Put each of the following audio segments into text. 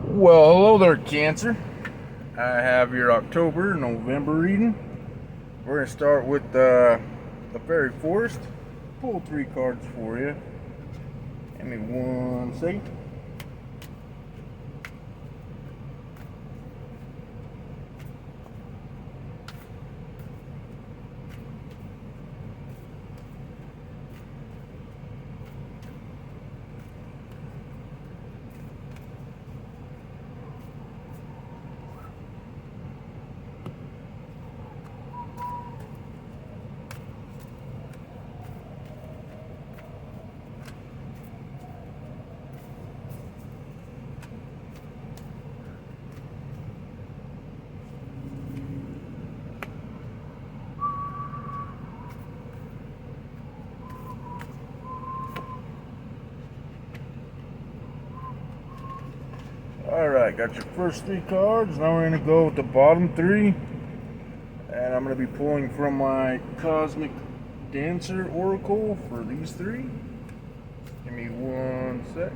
Well, hello there, Cancer. I have your October, November reading. We're going to start with the Fairy Forest. Pull 3 cards for you. Give me 1 second. Alright, got your first 3 cards. Now we're going to go with the bottom 3. And I'm going to be pulling from my Cosmic Dancer Oracle for these 3. Give me 1 sec.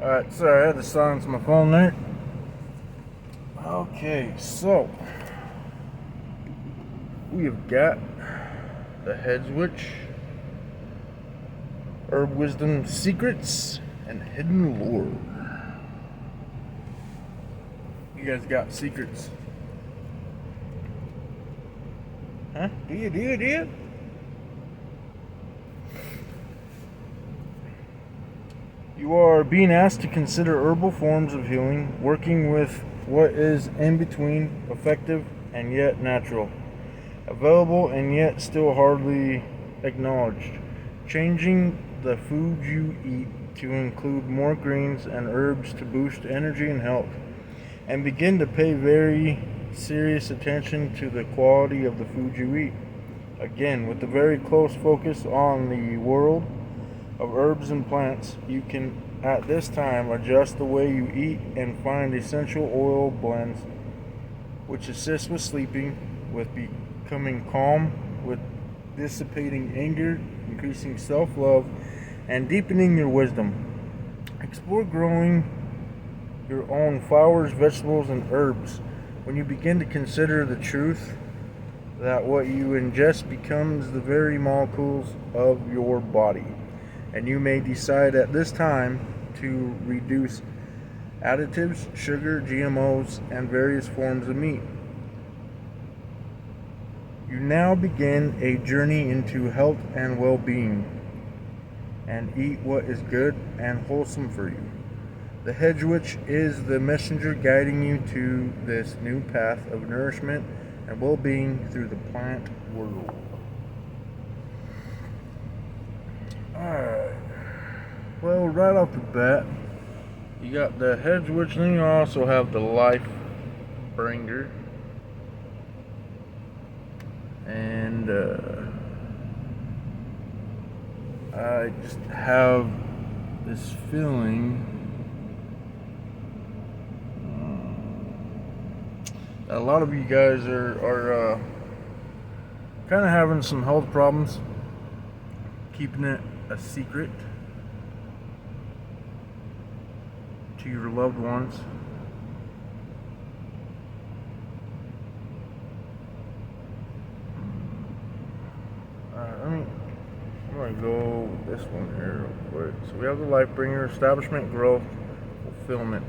Alright, sorry, I had to silence my phone there. Okay, so we have got the Hedge Witch, Herb Wisdom Secrets, and Hidden Lore. You guys got secrets? Huh? Do you? You are being asked to consider herbal forms of healing, working with what is in between, effective and yet natural, available and yet still hardly acknowledged, changing the food you eat to include more greens and herbs to boost energy and health, and begin to pay very serious attention to the quality of the food you eat. Again, with a very close focus on the world of herbs and plants, you can at this time adjust the way you eat and find essential oil blends which assist with sleeping, with becoming calm, with dissipating anger, increasing self-love, and deepening your wisdom. Explore growing your own flowers, vegetables, and herbs when you begin to consider the truth that what you ingest becomes the very molecules of your body. And you may decide at this time to reduce additives, sugar, GMOs, and various forms of meat. You now begin a journey into health and well-being, and eat what is good and wholesome for you. The Hedge Witch is the messenger guiding you to this new path of nourishment and well-being through the plant world. Alright. Well, right off the bat, you got the Hedge Witch, and then you also have the Life Bringer. And I just have this feeling that a lot of you guys are kind of having some health problems, keeping it a secret to your loved ones. I'm going to go with this one here real quick. So we have the Life Bringer, Establishment, Growth, Fulfillment.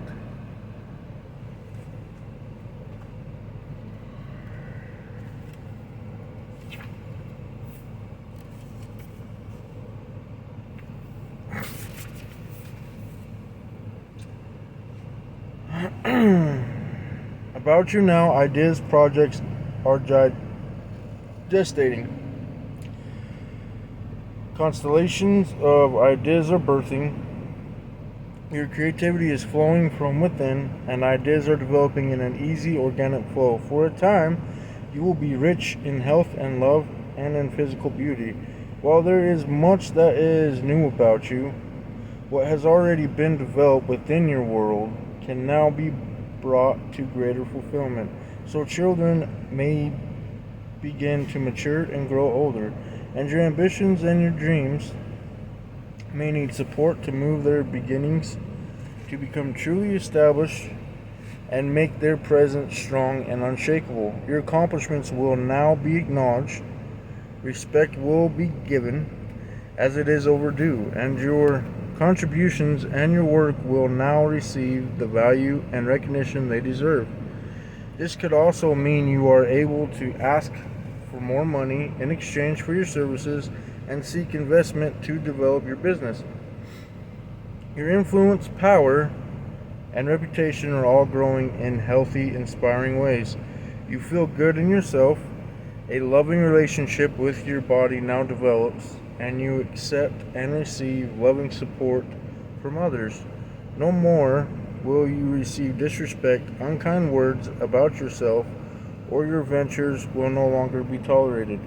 About you now, ideas, projects are gestating. Constellations of ideas are birthing. Your creativity is flowing from within, and ideas are developing in an easy, organic flow. For a time, you will be rich in health and love and in physical beauty. While there is much that is new about you, what has already been developed within your world can now be brought to greater fulfillment. So children may begin to mature and grow older, and your ambitions and your dreams may need support to move their beginnings to become truly established and make their presence strong and unshakable. Your accomplishments will now be acknowledged, respect will be given as it is overdue, and your contributions and your work will now receive the value and recognition they deserve. This could also mean you are able to ask for more money in exchange for your services and seek investment to develop your business. Your influence, power, and reputation are all growing in healthy, inspiring ways. You feel good in yourself. A loving relationship with your body now develops, and you accept and receive loving support from others. No more will you receive disrespect, unkind words about yourself, or your ventures will no longer be tolerated.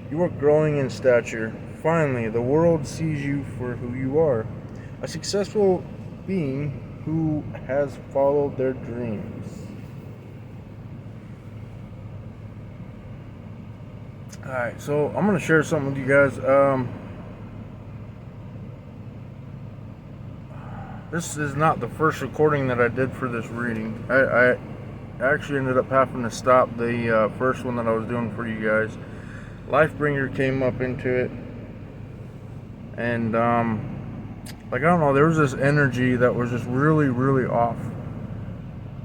You are growing in stature. Finally, the world sees you for who you are, a successful being who has followed their dreams. Alright, so I'm going to share something with you guys. This is not the first recording that I did for this reading. I actually ended up having to stop the first one that I was doing for you guys. Lifebringer came up into it, and like, I don't know, there was this energy that was just really, really off,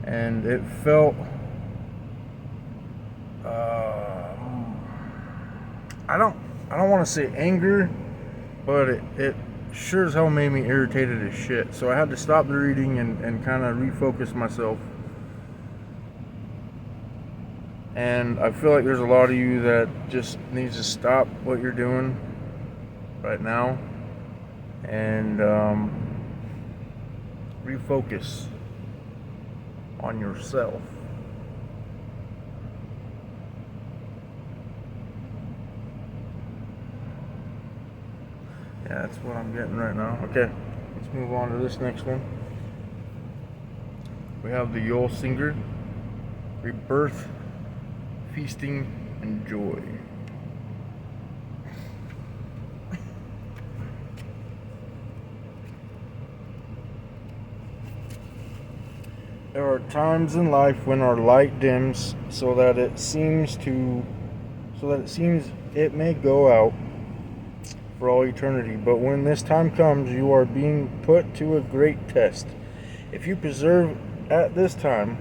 and it felt I don't want to say anger, but it sure as hell made me irritated as shit. So I had to stop the reading and kind of refocus myself. And I feel like there's a lot of you that just needs to stop what you're doing right now and refocus on yourself. Yeah, that's what I'm getting right now. Okay, let's move on to this next one. We have the Yule Singer, Rebirth, Feasting, and Joy. There are times in life when our light dims so that it seems it may go out for all eternity. But when this time comes, you are being put to a great test. If you persevere at this time,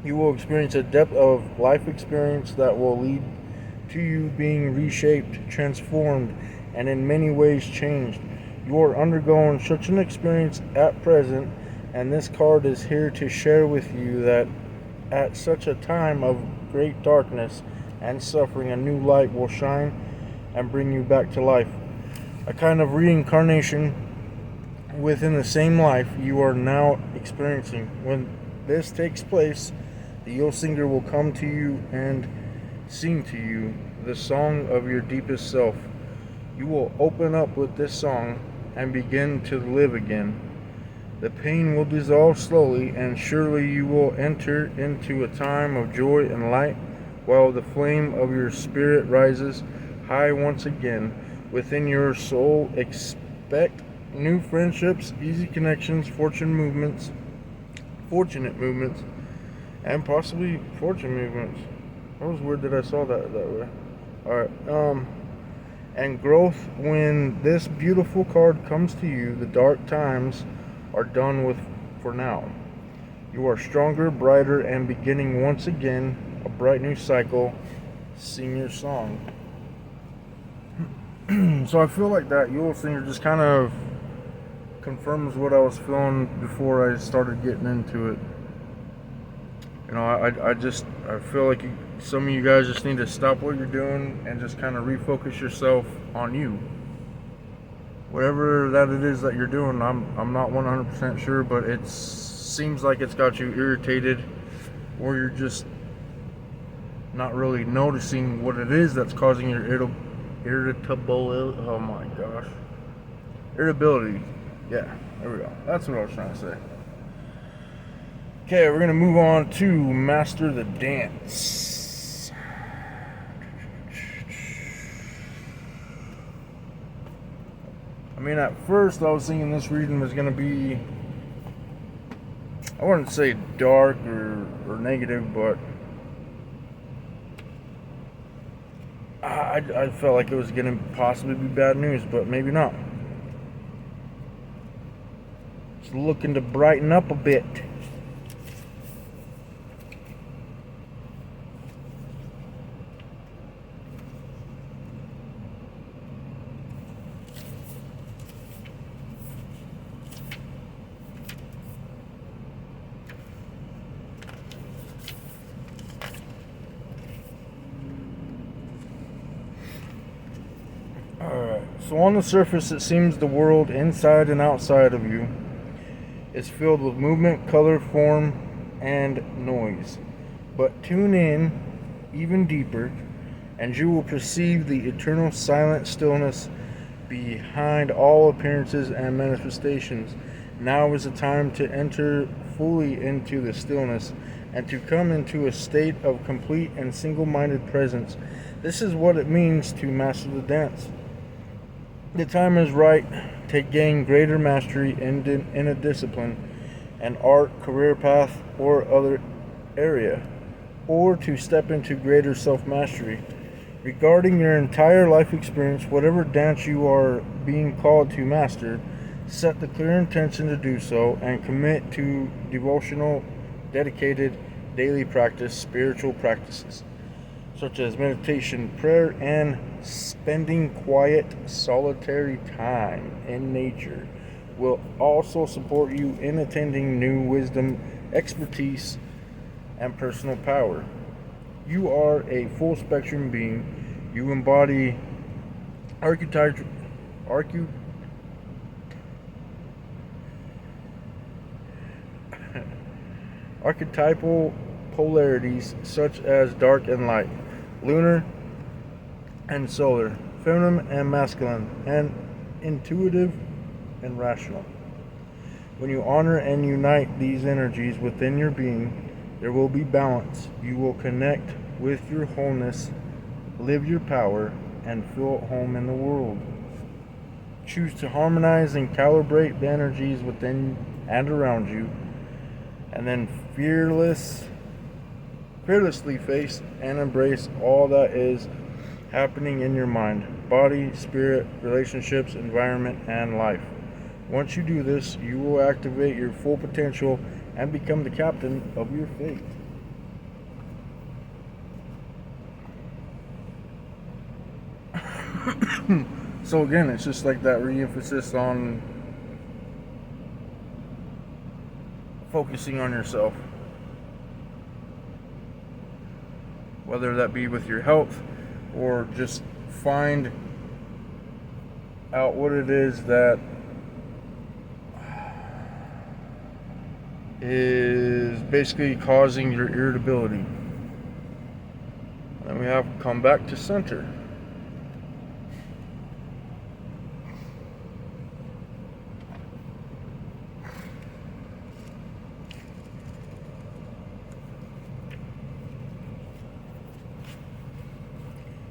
you will experience a depth of life experience that will lead to you being reshaped, transformed, and in many ways changed. You are undergoing such an experience at present, and this card is here to share with you that at such a time of great darkness and suffering, a new light will shine and bring you back to life. A kind of reincarnation within the same life you are now experiencing. When this takes place, the Yule Singer will come to you and sing to you the song of your deepest self. You will open up with this song and begin to live again. The pain will dissolve slowly, and surely you will enter into a time of joy and light, while the flame of your spirit rises high once again. Within your soul, expect new friendships, easy connections, fortunate movements, and possibly fortune movements. That was weird that I saw that way. Alright, and growth. When this beautiful card comes to you, the dark times are done with for now. You are stronger, brighter, and beginning once again a bright new cycle. Sing your song. So I feel like that Yule Singer just kind of confirms what I was feeling before I started getting into it. I feel like some of you guys just need to stop what you're doing and just kind of refocus yourself on you. Whatever that it is that you're doing, I'm not 100% sure, but it seems like it's got you irritated, or you're just not really noticing what it is that's causing your oh my gosh, irritability. Yeah, there we go. That's what I was trying to say. Okay, we're gonna move on to master the dance. I mean, at first I was thinking this reading was gonna be, I wouldn't say dark or negative, but I felt like it was gonna possibly be bad news, but maybe not. It's looking to brighten up a bit. Alright, so on the surface it seems the world inside and outside of you is filled with movement, color, form, and noise. But tune in even deeper, and you will perceive the eternal silent stillness behind all appearances and manifestations. Now is the time to enter fully into the stillness and to come into a state of complete and single-minded presence. This is what it means to master the dance. The time is right to gain greater mastery in a discipline, an art, career path, or other area, or to step into greater self-mastery. Regarding your entire life experience, whatever dance you are being called to master, set the clear intention to do so and commit to devotional, dedicated daily practice, spiritual practices, such as meditation, prayer, and spending quiet, solitary time in nature will also support you in attaining new wisdom, expertise, and personal power. You are a full spectrum being. You embody archetypal polarities such as dark and light, lunar and solar, feminine and masculine, and intuitive and rational. When you honor and unite these energies within your being, there will be balance. You will connect with your wholeness, live your power, and feel at home in the world. Choose to harmonize and calibrate the energies within and around you, and then fearlessly face and embrace all that is happening in your mind, body, spirit, relationships, environment, and life. Once you do this, you will activate your full potential and become the captain of your fate. So again, it's just like that re-emphasis on focusing on yourself. Whether that be with your health, or just find out what it is that is basically causing your irritability. Then we have to come back to center.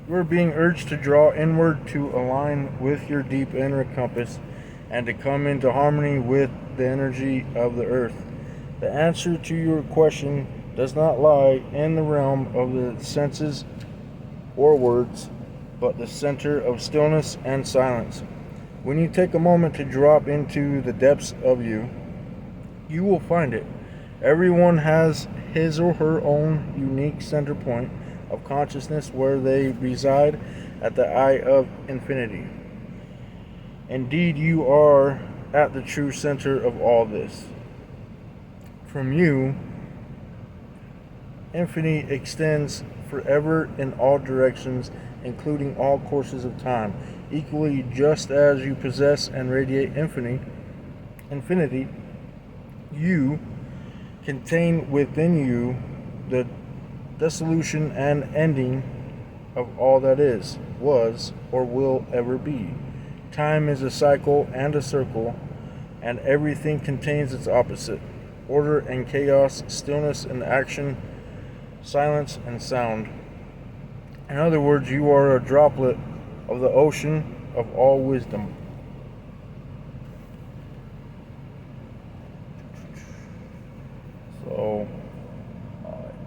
You are being urged to draw inward to align with your deep inner compass and to come into harmony with the energy of the earth. The answer to your question does not lie in the realm of the senses or words, but the center of stillness and silence. When you take a moment to drop into the depths of you, you will find it. Everyone has his or her own unique center point of consciousness where they reside at the eye of infinity. Indeed, you are at the true center of all this. From you, Infinity extends forever in all directions, including all courses of time. Equally, just as you possess and radiate infinity, you contain within you the dissolution and ending of all that is, was, or will ever be. Time is a cycle and a circle, and everything contains its opposite: order and chaos, stillness and action, silence and sound. In other words, you are a droplet of the ocean of all wisdom. So,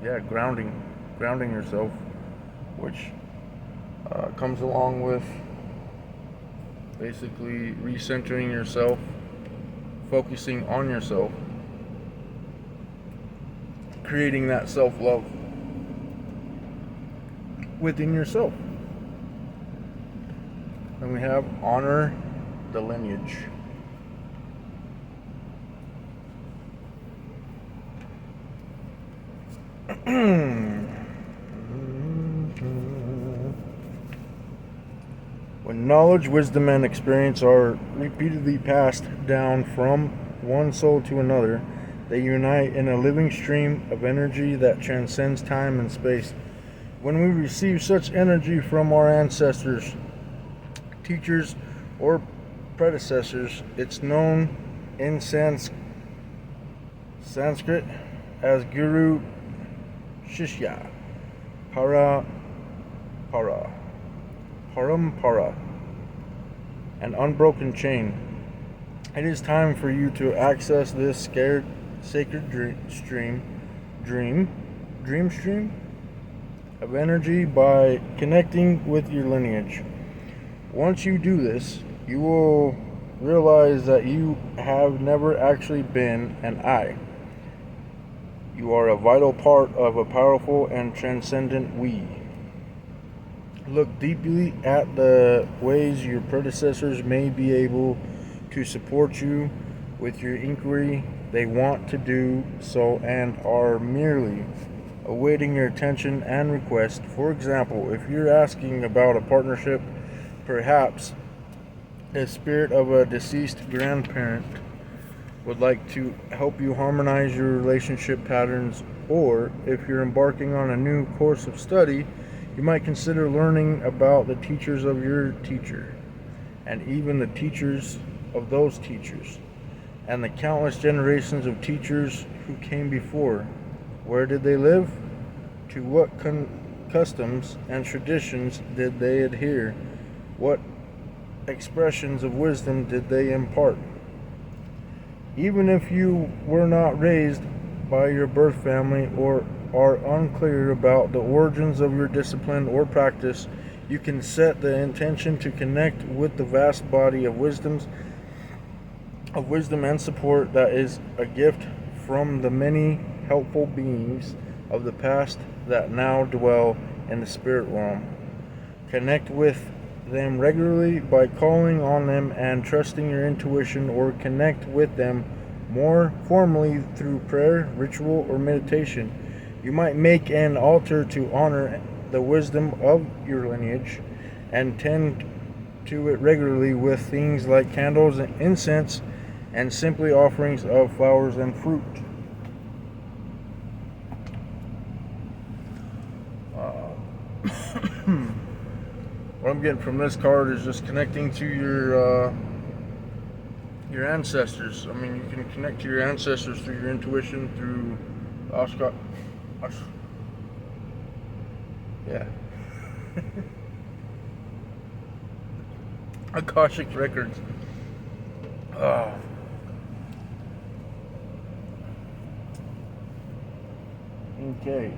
yeah, grounding yourself, which comes along with basically recentering yourself, focusing on yourself, creating that self-love within yourself. Then we have honor the lineage. When knowledge, wisdom, and experience are repeatedly passed down from one soul to another, they unite in a living stream of energy that transcends time and space. When we receive such energy from our ancestors, teachers, or predecessors, it's known in Sanskrit as Guru Shishya Parampara, an unbroken chain. It is time for you to access this sacred dream stream of energy by connecting with your lineage. Once you do this, you will realize that you have never actually been an I. You are a vital part of a powerful and transcendent we. Look deeply at the ways your predecessors may be able to support you with your inquiry. They want to do so and are merely awaiting your attention and request. For example, if you're asking about a partnership, perhaps the spirit of a deceased grandparent would like to help you harmonize your relationship patterns, or if you're embarking on a new course of study, you might consider learning about the teachers of your teacher, and even the teachers of those teachers, and the countless generations of teachers who came before. Where did they live? To what customs and traditions did they adhere? What expressions of wisdom did they impart? Even if you were not raised by your birth family or are unclear about the origins of your discipline or practice, you can set the intention to connect with the vast body of wisdom and support that is a gift from the many helpful beings of the past that now dwell in the spirit realm. Connect with them regularly by calling on them and trusting your intuition, or connect with them more formally through prayer, ritual, or meditation. You might make an altar to honor the wisdom of your lineage and tend to it regularly with things like candles and incense, and simply offerings of flowers and fruit. What I'm getting from this card is just connecting to your ancestors. I mean, you can connect to your ancestors through your intuition, through Akashic records. Okay.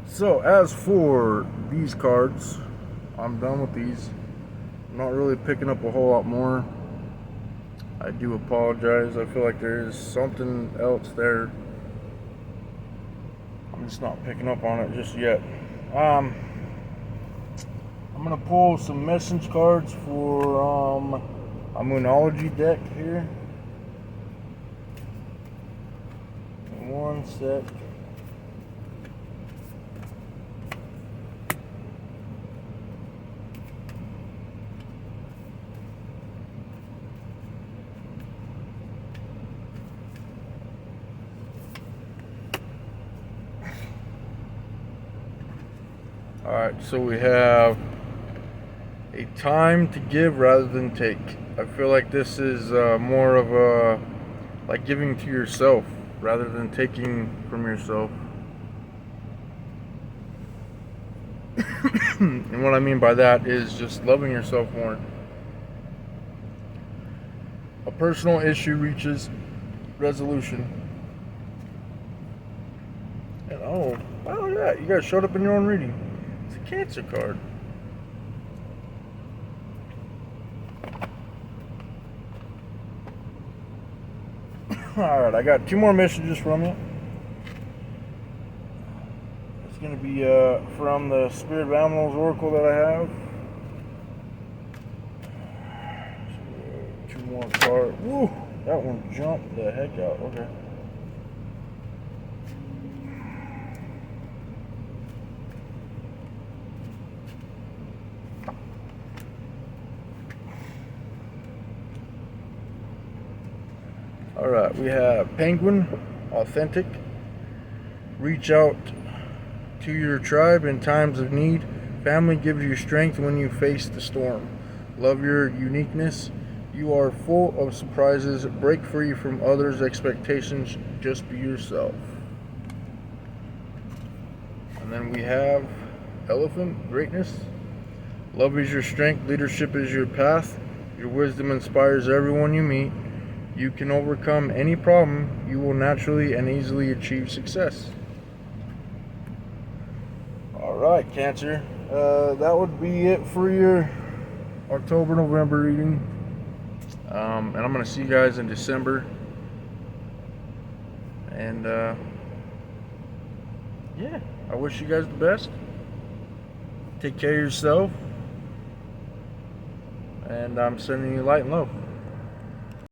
So as for these cards, I'm done with these. I'm not really picking up a whole lot more. I do apologize. I feel like there is something else there. I'm just not picking up on it just yet. I'm gonna pull some message cards for a Moonology deck here. One sec. Alright, so we have a time to give rather than take. I feel like this is more of a like giving to yourself rather than taking from yourself. And what I mean by that is just loving yourself more. A personal issue reaches resolution. And oh, wow, look at that. You guys showed up in your own reading. It's a Cancer card. Alright, I got 2 more messages from you. It's going to be from the Spirit of Animals Oracle that I have. So, 2 more cards. Woo! That one jumped the heck out. Okay. Alright, we have Penguin, Authentic. Reach out to your tribe in times of need. Family gives you strength when you face the storm. Love your uniqueness. You are full of surprises. Break free from others' expectations. Just be yourself. And then we have Elephant, Greatness. Love is your strength. Leadership is your path. Your wisdom inspires everyone you meet. You can overcome any problem. You will naturally and easily achieve success. Alright, Cancer. That would be it for your October-November reading. And I'm going to see you guys in December. And yeah, I wish you guys the best. Take care of yourself. And I'm sending you light and love.